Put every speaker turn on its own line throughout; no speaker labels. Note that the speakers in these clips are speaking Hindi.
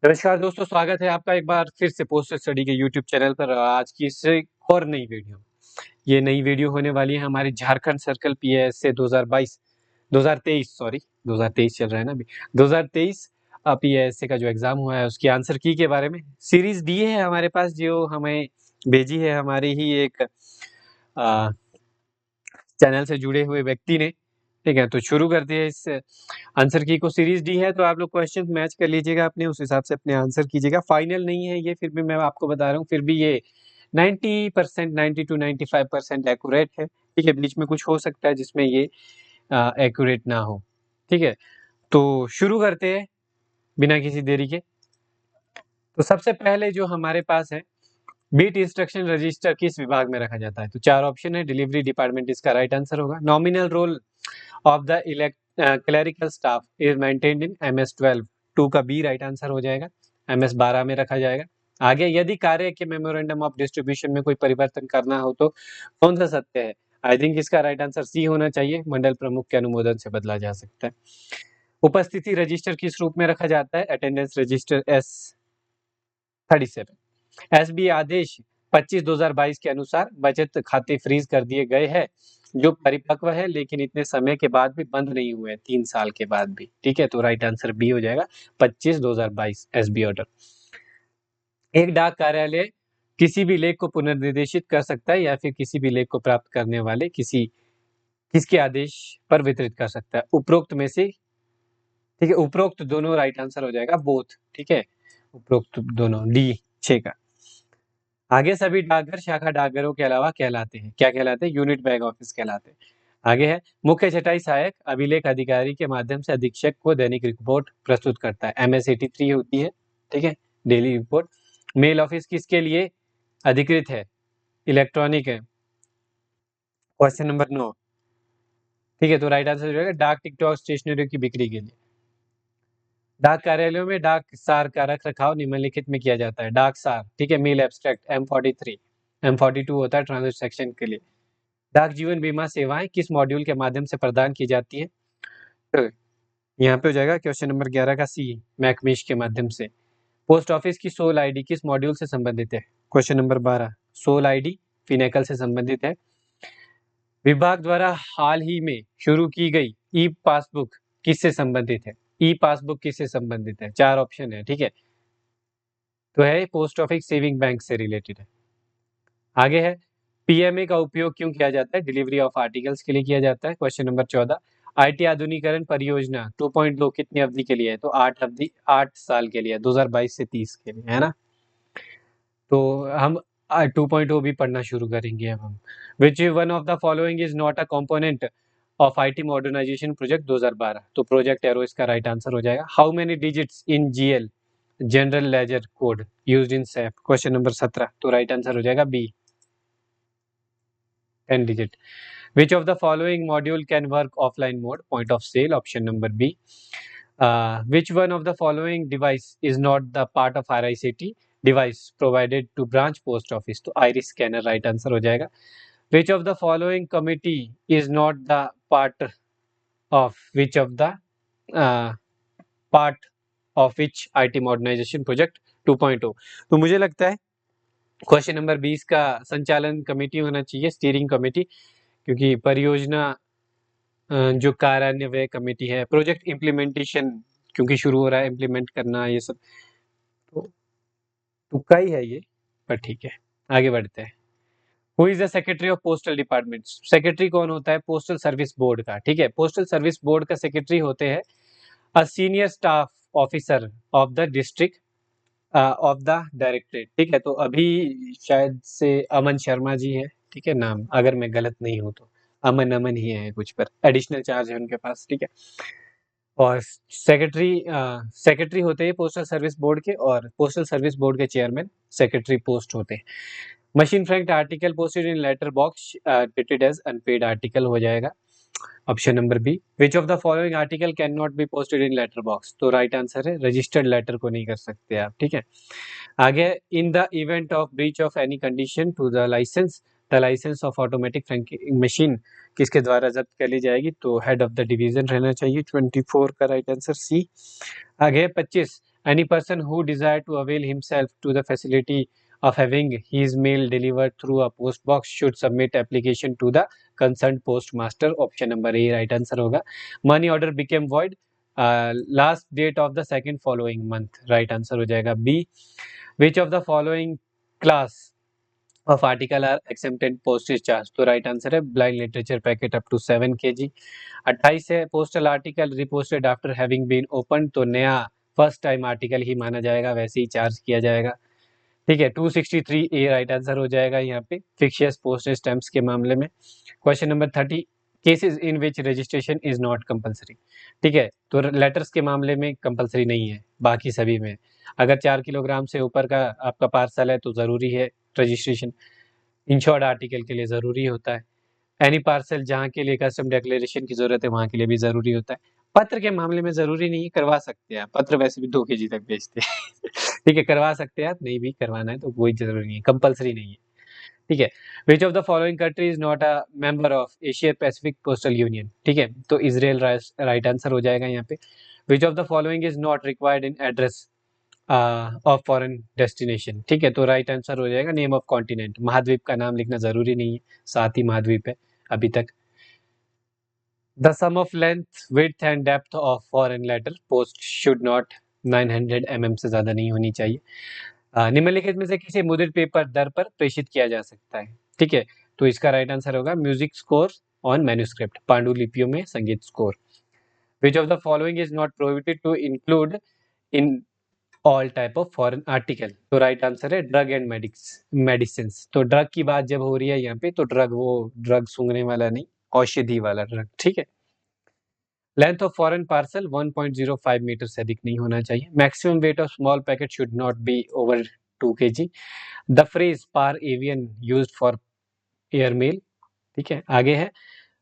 नमस्कार दोस्तों, स्वागत है आपका एक बार फिर से पोस्टर स्टडी के यूट्यूब चैनल पर। आज की इस एक और नई वीडियो। ये नई वीडियो होने वाली है हमारी झारखंड सर्कल पीएएस से 2023 चल रहा है ना अभी 2023 पीएएस का जो एग्जाम हुआ है उसकी आंसर की के बारे में सीरीज दी है हमारे पास, जो हमें भेजी है हमारी ही एक चैनल से जुड़े हुए व्यक्ति ने। ठीक है, तो शुरू करते हैं। इस आंसर की को सीरीज दी है तो आप लोग क्वेश्चन मैच कर लीजिएगा, अपने उस हिसाब से अपने आंसर कीजिएगा। फाइनल नहीं है ये, फिर भी मैं आपको बता रहा हूँ, फिर भी ये 90%, 90 to 95% एक्यूरेट है। ठीक है, बीच में कुछ हो सकता है जिसमें ये एक्यूरेट ना हो। ठीक है, तो शुरू करते हैं बिना किसी देरी के। तो सबसे पहले जो हमारे पास है, बीट इंस्ट्रक्शन रजिस्टर किस विभाग में रखा जाता है? तो चार ऑप्शन है, डिलीवरी डिपार्टमेंट इसका राइट आंसर होगा। Nominal role of the clerical staff is maintained in MS-12, 2 का बी राइट आंसर हो जाएगा। MS-12 में रखा जाएगा। आगे, यदि कार्य के मेमोरेंडम ऑफ डिस्ट्रीब्यूशन में कोई परिवर्तन करना हो तो कौन सा सत्य है? आई थिंक इसका राइट आंसर सी होना चाहिए, मंडल प्रमुख के अनुमोदन से बदला जा सकता है। उपस्थिति रजिस्टर किस रूप में रखा जाता है? Attendance register S37। SB आदेश 25/2022 के अनुसार बचत खाते फ्रीज कर दिए गए हैं जो परिपक्व है लेकिन इतने समय के बाद भी बंद नहीं हुए, 3 साल के बाद भी। ठीक है, तो राइट आंसर बी हो जाएगा, 25/2022 SB ऑर्डर। एक डाक कार्यालय किसी भी लेख को पुनर्निर्देशित कर सकता है या फिर किसी भी लेख को प्राप्त करने वाले किसके आदेश पर वितरित कर सकता है? उपरोक्त में से, ठीक है, उपरोक्त दोनों राइट आंसर हो जाएगा, बोथ। ठीक है, उपरोक्त दोनों, डी 6 का। आगे सभी डाकघर शाखा डाकघरों के अलावा कहलाते हैं, क्या कहलाते हैं? यूनिट बैग ऑफिस कहलाते हैं। आगे है, मुख्य छटाई सहायक अभिलेख अधिकारी के माध्यम से अधीक्षक को दैनिक रिपोर्ट प्रस्तुत करता है। MS-83 होती है। ठीक है, डेली रिपोर्ट। मेल ऑफिस किसके लिए अधिकृत है? इलेक्ट्रॉनिक है। Question number 9। ठीक है, तो राइट आंसर हो जाएगा डाक टिकट और स्टेशनरी की बिक्री के लिए। डाक कार्यालयों में डाक सार का रख रखाव निम्नलिखित में किया जाता है। डाक सार, ठीक है, मेल एब्स्ट्रैक्ट M43, M42 होता है ट्रांजैक्शन के लिए। डाक जीवन बीमा सेवाएं किस मॉड्यूल के माध्यम से प्रदान की जाती है? तो यहाँ पे हो जाएगा क्वेश्चन नंबर 11 का सी, मैकमिश के माध्यम से। पोस्ट ऑफिस की सोल आईडी किस मॉड्यूल से संबंधित है? Question number 12, SOL ID Finacle से संबंधित है। विभाग द्वारा हाल ही में शुरू की गई ई पासबुक किससे संबंधित है? ई पासबुक किससे संबंधित है? 4 ऑप्शन है। ठीक है, तो है पोस्ट ऑफिस सेविंग बैंक से रिलेटेड है। आगे है, PMA का उपयोग क्यों किया जाता है? डिलीवरी ऑफ आर्टिकल्स के लिए किया जाता है। क्वेश्चन नंबर 14, IT आधुनिकीकरण परियोजना 2.2 कितनी अवधि के लिए है? तो 8 साल के लिए, 2022 से 30 के लिए, है ना। तो हम 2.0 भी पढ़ना शुरू करेंगे अब हम। Which one of the following is not a component of IT modernisation project 2012? तो प्रोजेक्ट एरो इसका राइट आंसर हो जाएगा। How many digits in GL general ledger code used in SAP? Question number 17, तो राइट आंसर हो जाएगा B, 10 digit. Which of the following module can work offline mode? Point of sale, option number B. Which one of the following device is not the part of RICT device provided to branch post office? तो iris scanner right answer हो जाएगा। Which of the following committee is not the part of uh, part of which IT modernization project 2.0? तो मुझे लगता है क्वेश्चन नंबर 20 का संचालन कमेटी होना चाहिए, स्टीयरिंग कमेटी, क्योंकि परियोजना जो कार्यान्वयन कमेटी है, प्रोजेक्ट इम्प्लीमेंटेशन क्योंकि शुरू हो रहा है, इम्प्लीमेंट करना, ये सब तो तुक्का ही है ये, पर ठीक है, आगे बढ़ते हैं। Who is the secretary of postal department? Secretary कौन होता है? पोस्टल सर्विस बोर्ड का। ठीक है, पोस्टल सर्विस बोर्ड का सेक्रेटरी होते हैं a senior staff officer of the district of the directorate. ठीक है, तो अभी शायद से अमन शर्मा जी है। ठीक है, नाम अगर मैं गलत नहीं हूं तो अमन ही है कुछ, पर एडिशनल चार्ज है उनके पास। ठीक है, और सेक्रेटरी होते हैं पोस्टल सर्विस बोर्ड के, और पोस्टल सर्विस बोर्ड के चेयरमैन सेक्रेटरी पोस्ट होते हैं। Machine franked article posted in letter box treated as unpaid article हो जाएगा, option number B. Which of the following article can not be posted in letter box? तो राइट आंसर है रजिस्टर्ड लेटर को नहीं कर सकते आप। ठीक है, आगे, in the event of breach of any condition to the licence of automatic franking machine किसके द्वारा जब्त कर ली जाएगी? तो हेड ऑफ द डिवीजन रहना चाहिए, 24 का राइट आंसर सी। आगे 25, Any person who desire to avail himself to the facility of having his mail delivered through a post box should submit application to the concerned postmaster. Option number A right answer होगा. Money order became void. Last date of the second following month. Right answer हो जाएगा B. Which of the following class of article are exempted postage charge? तो राइट आंसर है blind literature packet up to 7 kg. 28 है postal article reposted after having been open, तो नया फर्स्ट टाइम आर्टिकल ही माना जाएगा, वैसे ही चार्ज किया जाएगा. ठीक है, 263 ए राइट आंसर हो जाएगा यहाँ पे फिक्शियस पोस्टेज स्टैम्प्स के मामले में. Question number 30 cases in which registration is not compulsory. ठीक है, तो लेटर्स के मामले में कंपलसरी नहीं है, बाकी सभी में. अगर 4 किलोग्राम से ऊपर का आपका पार्सल है तो ज़रूरी है रजिस्ट्रेशन. इंश्योर्ड आर्टिकल के लिए ज़रूरी होता है. एनी पार्सल जहाँ के लिए कस्टम डिक्लेरेशन की ज़रूरत है वहाँ के लिए भी ज़रूरी होता है. पत्र के मामले में ज़रूरी नहीं है, करवा सकते हैं आप. पत्र वैसे भी 2 kg तक बेचते हैं. ठीक है, करवा सकते हैं आप, नहीं भी करवाना है तो कोई ज़रूरी नहीं है, कंपल्सरी नहीं है. ठीक है. विच of the following country is not a member of Asia Pacific postal union. ठीक है, तो इजराइल राइट आंसर हो जाएगा यहाँ पे. विच of the following is not required in address of foreign destination. ठीक है, तो राइट आंसर हो जाएगा नेम ऑफ कॉन्टिनेंट. महाद्वीप का नाम लिखना जरूरी नहीं है, 7 ही महाद्वीप है अभी तक. The sum of length width and depth of foreign letter post should not 900 mm से ज्यादा नहीं होनी चाहिए. निम्नलिखित में से किसी मुद्रित पेपर दर पर प्रेषित किया जा सकता है. ठीक है, तो इसका राइट आंसर होगा म्यूजिक स्कोर ऑन मैन्युस्क्रिप्ट, पांडुलिपियों में संगीत score. Which of the following is not prohibited to include in all type of foreign article. तो राइट आंसर है ड्रग एंड मेडिसिन. तो ड्रग की बात जब हो रही है यहाँ पे, तो ड्रग वो ड्रग सूंघने वाला नहीं, औषधि वाला ड्रग. ठीक है. Length of foreign parcel 1.05 metre से अधिक नहीं होना चाहिए. Maximum weight of small packet should not be over 2 kg. The phrase par avion used for airmail. ठीक है, आगे है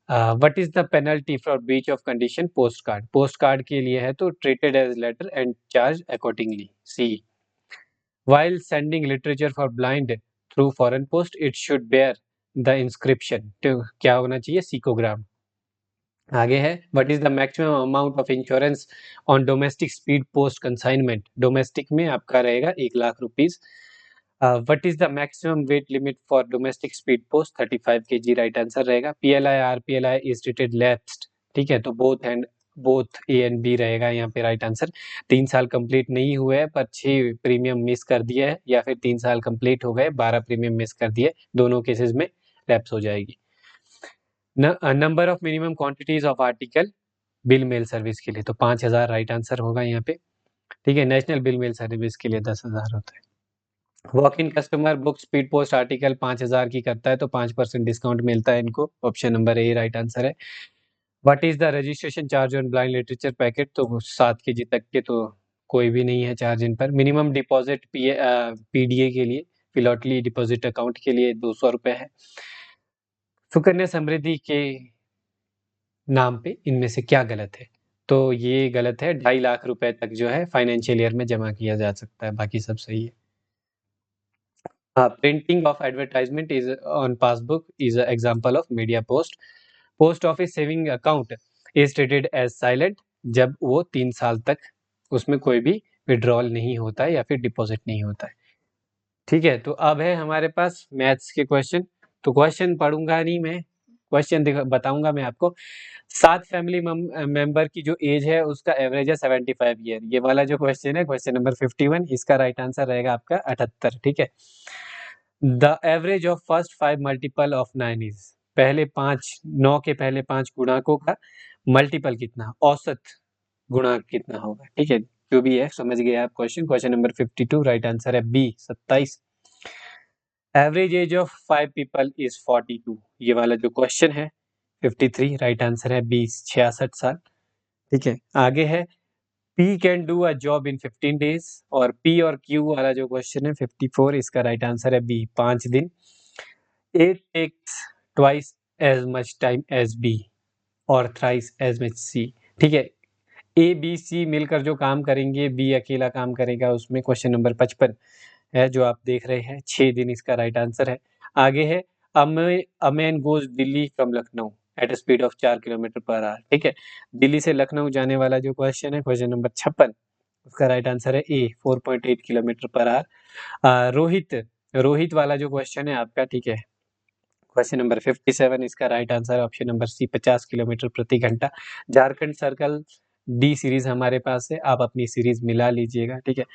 what is the penalty for breach of condition post card. Post card के लिए है तो treated as letter and charge accordingly. C. While sending literature for blind through foreign post, it should bear the inscription. तो क्या होना चाहिए? सिकोग्राम. आगे है what is the maximum amount of insurance on domestic speed post consignment. Domestic में आपका रहेगा 1,00,000 rupees. What is the maximum weight limit for domestic speed post 35 kg right answer रहेगा. PLI RPLI is treated lapsed. ठीक है, तो बोथ ए एंड बी रहेगा यहाँ पे राइट आंसर. 3 साल कंप्लीट नहीं हुए हैं पर 6 प्रीमियम मिस कर दिए है, या फिर 3 साल कंप्लीट हो गए 12 प्रीमियम मिस कर दिए, दोनों केसेस में लैप्स हो जाएगी. Number of minimum quantities of article bill mail service के लिए, तो 5,000 राइट आंसर होगा यहाँ पे. ठीक है, नेशनल बिल मेल सर्विस के लिए 10,000 होता है. Walk in customer book speed post article 5,000 की करता है तो 5% डिस्काउंट मिलता है इनको. Option number A right answer है. What is the registration charge on blind literature packet. तो 7 kg तक के तो कोई भी नहीं है चार्ज इन पर. मिनिमम डिपॉजिट PDA के लिए, फिलॉटली डिपॉजिट अकाउंट के लिए 200 रुपए है. सुकन्या समृद्धि के नाम पे इनमें से क्या गलत है. तो ये गलत है, 2.5 लाख रुपए तक जो है फाइनेंशियल ईयर में जमा किया जा सकता है, बाकी सब सही है. Printing of advertisement is on passbook is example of media post. Post office saving account is treated as silent जब वो 3 साल तक उसमें कोई भी विड्रॉल नहीं होता है या फिर डिपॉजिट नहीं होता है. ठीक है, तो अब है हमारे पास मैथ्स के क्वेश्चन. तो क्वेश्चन पढ़ूंगा नहीं मैं, क्वेश्चन बताऊंगा मैं आपको. 7 फैमिली मेंबर की जो एज है उसका एवरेज है 75 ईयर. ये वाला जो क्वेश्चन है क्वेश्चन नंबर 51, इसका राइट आंसर रहेगा आपका 78. ठीक है. The average of first 5 multiple of 9 is. पहले 9 के पहले 5 गुणाकों का मल्टीपल कितना, औसत गुणांक कितना होगा. ठीक है, जो भी है समझ गए आप question. Question number 52 right answer है B 27. Average age of 5 people is 42. ये वाला जो क्वेश्चन है 53 राइट आंसर है बी 66 साल. ठीक है, आगे है P can do a job in 15 days. और P और Q वाला जो क्वेश्चन है 54, इसका राइट आंसर है बी 5 दिन. A takes twice as much time as B और thrice as much C. ठीक है, A B C मिलकर जो काम करेंगे, B अकेला काम करेगा, उसमें क्वेश्चन नंबर 55 है जो आप देख रहे हैं. 6 दिन इसका राइट आंसर है. आगे है a man goes Delhi from Lucknow at a speed of 4 kilometre per hour. ठीक है, दिल्ली से लखनऊ जाने वाला जो क्वेश्चन है क्वेश्चन नंबर 56, उसका राइट आंसर है ए 4.8 किलोमीटर पर आवर। रोहित वाला जो क्वेश्चन है आपका, ठीक है, क्वेश्चन नंबर 57, इसका right answer option number C 50 kilometre प्रति घंटा। झारखंड सर्कल डी सीरीज हमारे पास है, आप अपनी सीरीज मिला लीजिएगा, ठीक है।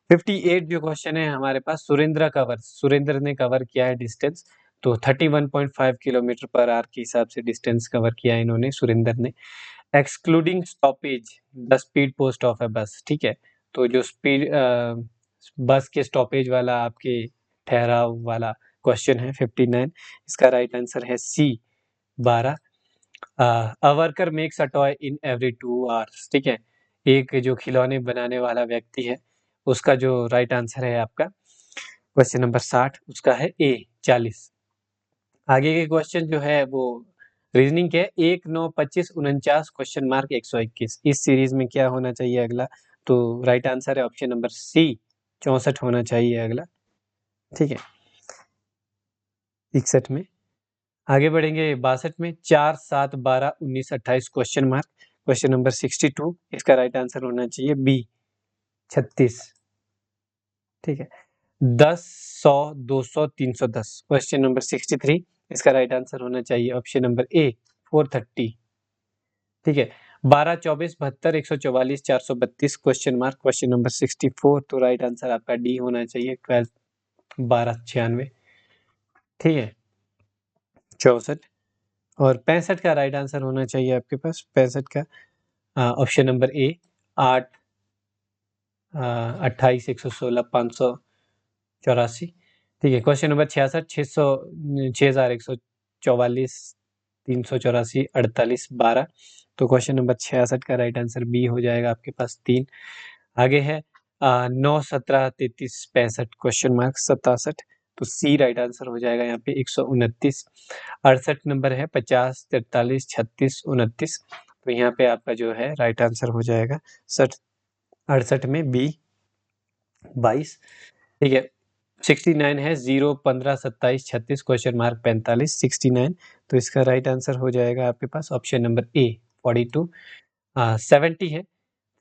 58 जो क्वेश्चन है हमारे पास, सुरेंद्र ने कवर किया है डिस्टेंस, तो 31.5 किलोमीटर पर आवर के हिसाब से डिस्टेंस कवर किया है इन्होंने, सुरेंद्र ने। Excluding stoppage the speed post of a बस, ठीक है, तो जो स्पीड बस के स्टॉपेज वाला आपके ठहराव वाला क्वेश्चन है 59, इसका राइट आंसर है सी 12। A worker makes a toy in every 2 hours, ठीक है, एक जो खिलौने बनाने वाला व्यक्ति है, उसका जो राइट आंसर है आपका क्वेश्चन नंबर 60, उसका है ए 40। आगे के क्वेश्चन जो है वो रीजनिंग के 1 9 25 49 क्वेश्चन मार्क 121, इस सीरीज में क्या होना चाहिए अगला, तो राइट आंसर है ऑप्शन नंबर सी 64 होना चाहिए अगला, ठीक है। 61 में आगे बढ़ेंगे 62 में 4 7 12 19 28 क्वेश्चन मार्क, क्वेश्चन नंबर 62, इसका राइट आंसर होना चाहिए बी 36, ठीक है। 10 100 200 310 क्वेश्चन नंबर 63, इसका राइट आंसर होना चाहिए ऑप्शन नंबर ए 430, ठीक है। 12 24 72 144 432 क्वेश्चन मार्क, क्वेश्चन नंबर 64, तो राइट आंसर आपका डी होना चाहिए 12 12 96, ठीक है। 64 और 65 का राइट आंसर होना चाहिए आपके पास, 65 का ऑप्शन नंबर ए 8 28 116 584, ठीक है। क्वेश्चन नंबर 66 600 6144 384 48 12, तो क्वेश्चन नंबर 66 का राइट आंसर बी हो जाएगा आपके पास 3। आगे है 9 17 33 65 क्वेश्चन मार्क 67, तो सी राइट आंसर हो जाएगा यहाँ पे 129। 68 नंबर है 50 43 36 29, तो यहाँ पे आपका जो है राइट आंसर हो जाएगा 68 में बी 22, ठीक है। 69 है 0 15 27 36 क्वेश्चन मार्क 45 69, तो इसका राइट आंसर हो जाएगा आपके पास ऑप्शन नंबर ए 42। 70 है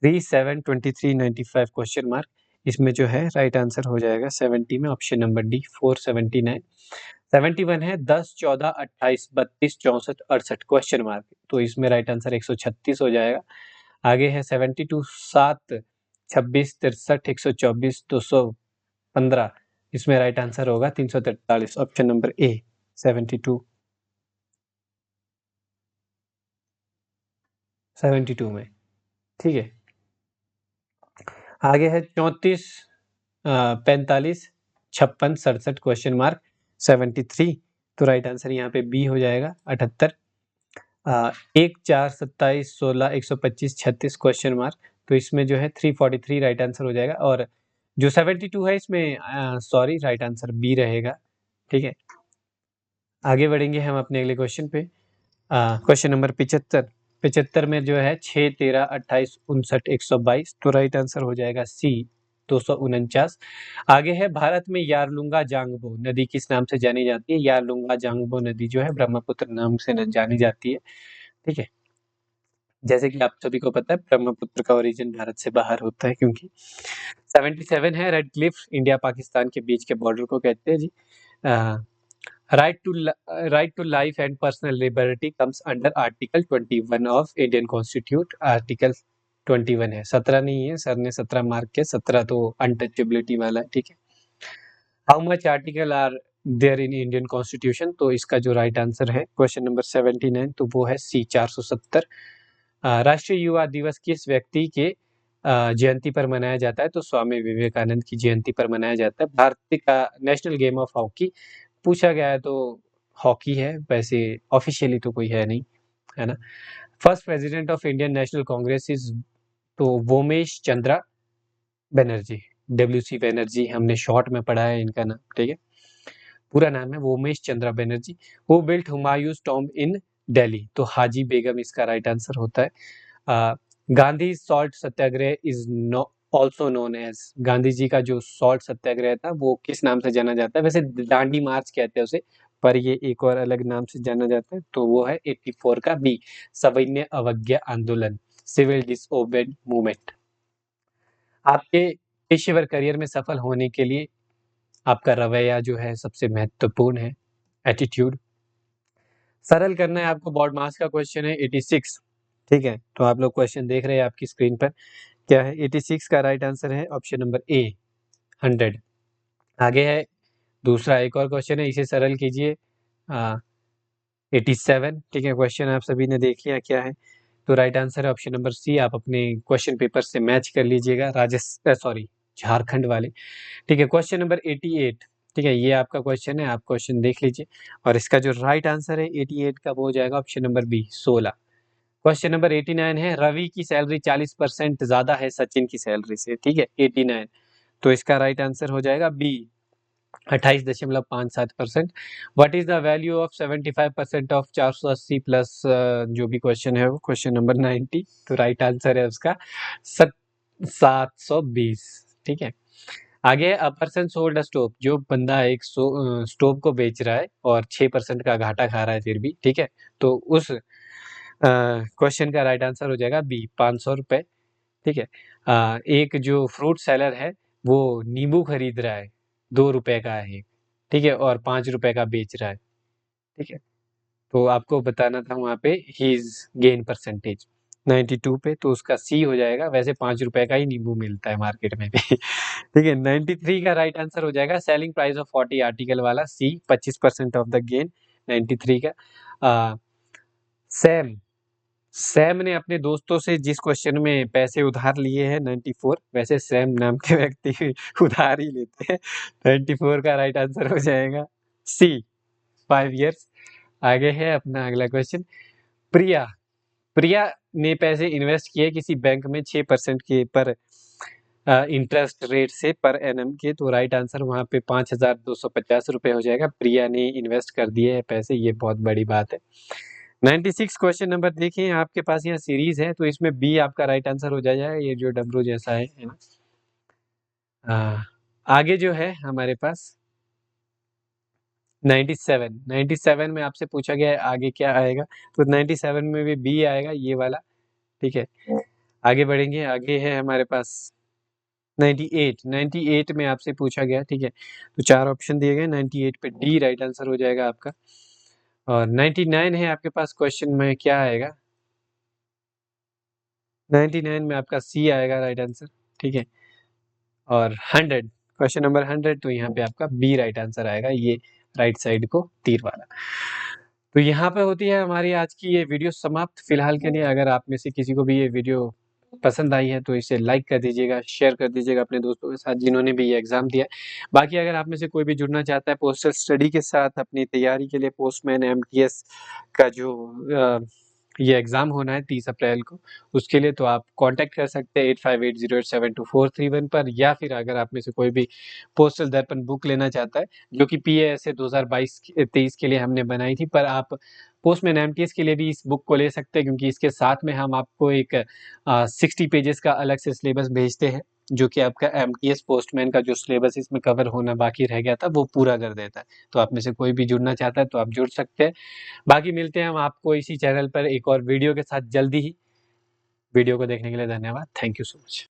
3 7 23 95 क्वेश्चन मार्क, इसमें जो है राइट आंसर हो जाएगा 70 में ऑप्शन नंबर डी 479। 71 है 10 14 28 32 64 68 क्वेश्चन मार्क, तो इसमें राइट आंसर 136 हो जाएगा। आगे है 72 7 26 63 124 215, इसमें राइट आंसर होगा 343 ऑप्शन नंबर ए 72 72 में, ठीक है। आगे है 34 45 56 67 क्वेश्चन मार्क 73, तो राइट आंसर यहाँ पे बी हो जाएगा 78। 1 4 27 16 125 36 क्वेश्चन मार्क, तो इसमें जो है 343 राइट आंसर हो जाएगा, और जो 72 है इसमें सॉरी राइट आंसर बी रहेगा, ठीक है। आगे बढ़ेंगे हम अपने अगले क्वेश्चन पे। क्वेश्चन नंबर 75 में जो है 6 13 28 59 122, तो राइट आंसर हो जाएगा सी 249। आगे है भारत में यारलुंगा जांगबो नदी किस नाम से जानी जाती है, यारलुंगा जांगबो नदी जो है ब्रह्मपुत्र नाम से जानी जाती है, ठीक है। जैसे कि आप सभी को पता है ब्रह्मपुत्र का ओरिजिन भारत से बाहर होता है, क्योंकि 77 है रेड क्लिफ इंडिया पाकिस्तान के बीच के बॉर्डर को कहते हैं जी। Right to life and personal liberty comes under article 21 of Indian constitute, article 21 है, 17 नहीं है, सर ने 17 मार्क किया, 17 तो अनटचेबिलिटी वाला है, ठीक है। How much article are there in Indian constitution, तो इसका जो राइट आंसर है क्वेश्चन नंबर 79, तो वो है सी 470। राष्ट्रीय युवा दिवस किस व्यक्ति के जयंती पर मनाया जाता है, तो स्वामी विवेकानंद की जयंती पर मनाया जाता है। भारत का नेशनल गेम ऑफ हॉकी पूछा गया है, तो हॉकी है, वैसे ऑफिशियली तो कोई है नहीं, है ना। First president of Indian national Congress is, तो वोमेश चंद्रा बनर्जी, WC बनर्जी, हमने शॉर्ट में पढ़ा है इनका नाम, ठीक है। पूरा नाम है Womesh Chandra Banerjee. Who built Humayun's tomb in Delhi, तो हाजी बेगम इसका राइट आंसर होता है। Gandhi salt Satyagraha is also known as, Gandhi ji का जो सॉल्ट सत्याग्रह था वो किस नाम से जाना जाता है, वैसे दांडी मार्च कहते हैं उसे, पर ये एक और अलग नाम से जाना जाता है, तो वो है 84 का बी सविनय अवज्ञा आंदोलन, सिविल डिसओबेड मूवमेंट। आपके पेशेवर करियर में सफल होने के लिए आपका रवैया जो है सबसे महत्वपूर्ण है, एटीट्यूड। सरल करना है आपको, बोर्ड मास का क्वेश्चन है 86, ठीक है। तो आप लोग क्वेश्चन देख रहे हैं आपकी स्क्रीन पर, क्या है 86 का राइट आंसर है ऑप्शन नंबर ए 100। आगे है दूसरा एक और क्वेश्चन है, इसे सरल कीजिए 87, ठीक है। क्वेश्चन आप सभी ने देख लिया क्या है, तो राइट आंसर है ऑप्शन नंबर सी। आप अपने क्वेश्चन पेपर से मैच कर लीजिएगा, झारखंड वाले, ठीक है। क्वेश्चन नंबर 88, ठीक है, ये आपका क्वेश्चन है, आप क्वेश्चन देख लीजिए और इसका जो राइट आंसर है 88 का वो हो जाएगा option number B 16। Question number 89 है, रवि की सैलरी 40% ज्यादा है सचिन की सैलरी से, ठीक है 89, तो इसका राइट आंसर हो जाएगा B 28.57%। What is the value of 75% of 480 plus, जो भी क्वेश्चन है वो क्वेश्चन नंबर 90, तो राइट आंसर है उसका 720, ठीक है। आगे a person sold a stove, जो बंदा एक स्टोव को बेच रहा है और 6% का घाटा खा रहा है फिर भी, ठीक है, तो उस क्वेश्चन का राइट आंसर हो जाएगा बी 500 रुपए, ठीक है। एक जो फ्रूट सेलर है वो नींबू खरीद रहा है, 2 रुपए का है, ठीक है, और 5 रुपए का बेच रहा है, ठीक है। तो आपको बताना था वहाँ पे हीज गेन परसेंटेज 92 पे, तो उसका सी हो जाएगा। वैसे 5 रुपए का ही नींबू मिलता है मार्केट में भी ठीक है। 93 का राइट आंसर हो जाएगा सेलिंग प्राइस ऑफ 40 आर्टिकल वाला, सी 25% ऑफ द गेन 93 का। सैम सैम ने अपने दोस्तों से जिस क्वेश्चन में पैसे उधार लिए हैं 94, वैसे सैम नाम के व्यक्ति भी उधार ही लेते हैं, 94 का राइट आंसर हो जाएगा सी 5 इयर्स। आगे है अपना अगला क्वेश्चन, प्रिया प्रिया ने पैसे इन्वेस्ट किए किसी बैंक में 6% के पर इंटरेस्ट रेट से पर एनम के, तो राइट आंसर वहाँ पे 5,250 रुपये हो जाएगा। प्रिया ने इन्वेस्ट कर दिए हैं पैसे, ये बहुत बड़ी बात है। 96 क्वेश्चन नंबर देखिए, आपके पास यहाँ सीरीज है तो इसमें बी आपका राइट आंसर हो जाएगा, ये जो डमरू जैसा है ना। आगे जो है हमारे पास 97 में आपसे पूछा गया है आगे क्या आएगा, तो 97 में भी बी आएगा ये वाला, ठीक है। आगे बढ़ेंगे, आगे है हमारे पास 98 में आपसे पूछा गया, ठीक है, तो 4 ऑप्शन दिए गए, 98 पे डी राइट आंसर हो जाएगा आपका। और 99 है आपके पास क्वेश्चन में, क्या आएगा 99 में आपका सी आएगा राइट आंसर, ठीक है। और 100 क्वेश्चन नंबर 100, तो यहाँ पे आपका बी राइट आंसर आएगा, ये राइट साइड को तीर वाला। तो यहाँ पे होती है हमारी आज की ये वीडियो समाप्त फिलहाल के लिए। अगर आप में से किसी को भी ये वीडियो पसंद आई है तो इसे लाइक कर दीजिएगा, शेयर कर दीजिएगा अपने दोस्तों के साथ जिन्होंने भी ये एग्जाम दिया है। बाकी अगर आप में से कोई भी जुड़ना चाहता है पोस्टल स्टडी के साथ अपनी तैयारी के लिए, पोस्टमैन एमटीएस का जो ये एग्जाम होना है 30 अप्रैल को, उसके लिए तो आप कांटेक्ट कर सकते हैं 8580872431 पर, या फिर अगर आप में से कोई भी पोस्टल दर्पण बुक लेना चाहता है जो कि पीएएसए 2022-23 के लिए हमने बनाई थी, पर आप पोस्टमैन एमटीएस के लिए भी इस बुक को ले सकते हैं, क्योंकि इसके साथ में हम आपको एक 60 पेजेस का अलग से सिलेबस भेजते हैं जो कि आपका एमटीएस पोस्टमैन का जो सिलेबस इसमें कवर होना बाकी रह गया था वो पूरा कर देता है। तो आप में से कोई भी जुड़ना चाहता है तो आप जुड़ सकते हैं। बाकी मिलते हैं हम आपको इसी चैनल पर एक और वीडियो के साथ जल्दी ही। वीडियो को देखने के लिए धन्यवाद, थैंक यू सो मच।